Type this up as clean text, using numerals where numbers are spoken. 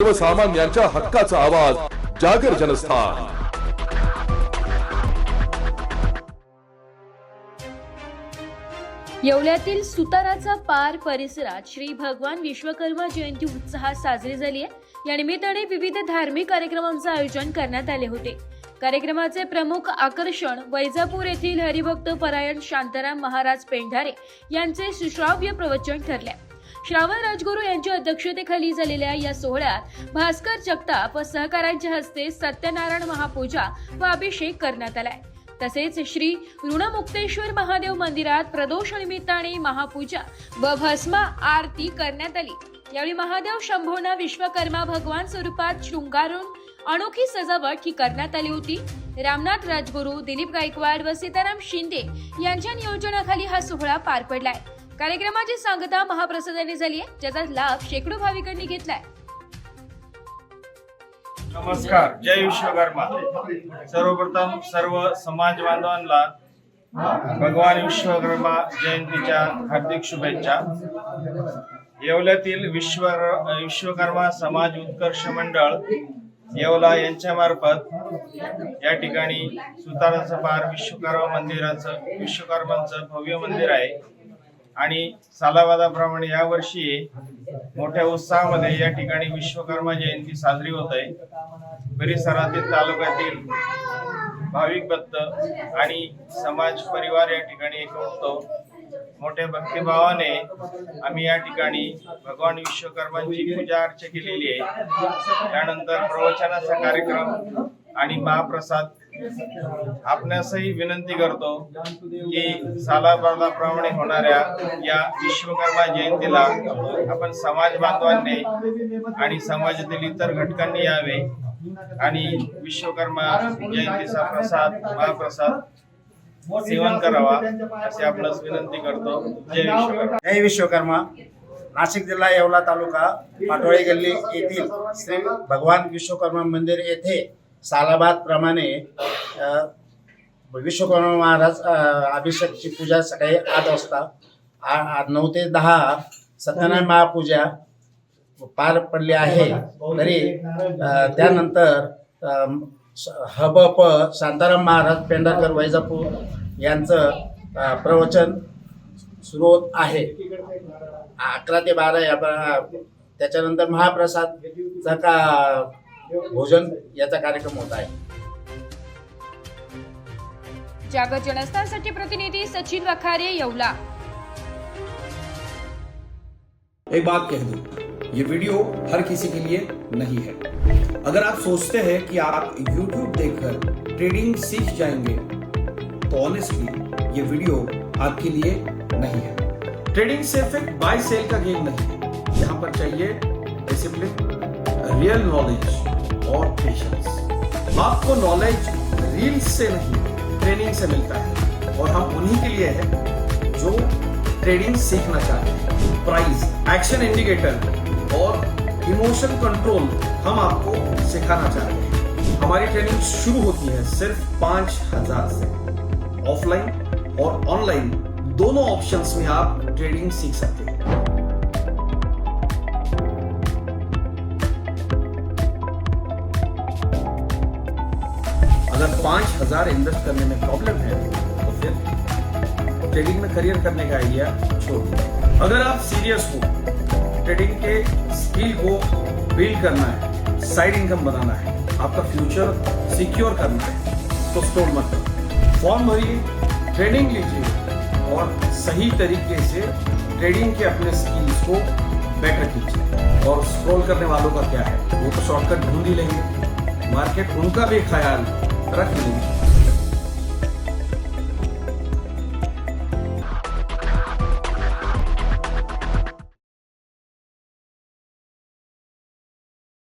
सर्वसामान्यांच्या हक्काचा आवाज जागर जनस्थान। येवल्यातील सुताराचा पार परिसरात श्री भगवान विश्वकर्मा जयंती उत्साहात साजरी झाली आहे। या निमित्ताने विविध धार्मिक कार्यक्रमांचे आयोजन करण्यात आले होते। कार्यक्रमाचे प्रमुख आकर्षण वैजापूर येथील हरिभक्त परायण शांताराम महाराज पेंढारे यांचे सुश्राव्य प्रवचन ठरले। श्रावण राजगुरू यांच्या अध्यक्षतेखाली झालेल्या या सोहळ्यात भास्कर जगताप व सहकाऱ्यांच्या हस्ते सत्यनारायण महापूजा व अभिषेक करण्यात आलाय। तसेच श्री ऋणमुक्तेश्वर महादेव मंदिरात प्रदोष निमित्ताने महापूजा व भस्म आरती करण्यात आली। यावेळी महादेव शंभोना विश्वकर्मा भगवान स्वरूपात शृंगारून अनोखी सजावट ही करण्यात आली होती। रामनाथ राजगुरू, दिलीप गायकवाड व सीताराम शिंदे यांच्या नियोजनाखाली हा सोहळा पार पडलाय। कार्यक्रमाची सांगता महाप्रसादाने झाली आहे, ज्याचा लाभ शेकडो भाविकांनी घेतलाय। नमस्कार, जय विश्वकर्मा। सर्वप्रथम सर्व समाज बांधवांना भगवान विश्वकर्मा जयंतीच्या हार्दिक शुभेच्छा। येवल्यातील विश्वकर्मा समाज उत्कर्ष मंडळ येवला यांच्या मार्फत या ठिकाणी सुताराचा पार विश्वकर्मांचं भव्य मंदिर आहे आणि सालाबादाप्रमाणे यावर्षी मोठ्या उत्साहामध्ये या ठिकाणी विश्वकर्मा जयंती साजरी होत आहे। परिसरातील तालुक्यातील भाविक भक्त आणि समाज परिवार या ठिकाणी एकवटतो। मोठ्या भक्तिभावाने आम्ही या ठिकाणी भगवान विश्वकर्मांची पूजा अर्चा केलेली आहे। त्यानंतर प्रवचनाचा कार्यक्रम आणि महाप्रसाद। आपणासही विनंती करतो की सालाबादाप्रमाणे होणाऱ्या या विश्वकर्मा जयंतीला आपण समाज बांधवांनी आणि समाजातील इतर घटकांनी यावे आणि विश्वकर्मा जयंतीचा महाप्रसाद सेवन करावा असे आपणास विनंती करतो। जय विश्वकर्मा। जय विश्वकर्मा। नाशिक जिल्हा येवला तालुका पाटोळे गल्ली येथील श्री भगवान विश्वकर्मा मंदिर येथे सालाबाद प्रमाणे विश्वकर्मा महाराज अभिषेकची पूजा सकाळी 8 वाजता 9 ते 10 सत्यनारायण महापूजा पार पडली आहे। तरी त्यानंतर हबप शांताराम महाराज पेंढारकर वैजापूर यांचं प्रवचन सुरू होत आहे 11 ते 12 या। त्याच्यानंतर महाप्रसाद भोजन याचा कार्यक्रम होता है। जागर जनस्थानसाठी प्रतिनिधी सचिन वखारे, येवला। एक बात कह दूं, ये वीडियो हर किसी के लिए नहीं है। अगर आप सोचते हैं कि आप YouTube देखकर ट्रेडिंग सीख जाएंगे तो ऑनेस्टली ये वीडियो आपके लिए नहीं है। ट्रेडिंग सिर्फ एक बाय सेल का गेम नहीं है। यहाँ पर चाहिए डिसिप्लिन, रियल नॉलेज और पेशेंस। आपको नॉलेज रील्स से नहीं, ट्रेनिंग से मिलता है और हम उन्हीं के लिए हैं जो ट्रेडिंग सीखना चाहते हैं। प्राइस, एक्शन इंडिकेटर और इमोशन कंट्रोल हम आपको सिखाना चाहते हैं। हमारी ट्रेनिंग शुरू होती है सिर्फ 5000 से। ऑफलाइन और ऑनलाइन दोनों ऑप्शंस में आप ट्रेडिंग सीख सकते हैं। अगर 5000 इन्वेस्ट करने में प्रॉब्लम है तो फिर ट्रेडिंग में करियर करने का आइडिया छोड़ दीजिए। अगर आप सीरियस हो, ट्रेडिंग के स्किल को बिल्ड करना है, साइड इनकम बनाना है, आपका फ्यूचर सिक्योर करना है तो स्टॉल मत करो। फॉर्म भरिए, ट्रेनिंग लीजिए और सही तरीके से ट्रेडिंग के अपने स्किल्स को बेटर कीजिए। और स्क्रॉल करने वालों का क्या है, वो तो शॉर्टकट ढूंढ ही लेंगे। मार्केट उनका भी ख्याल रख लेंगे।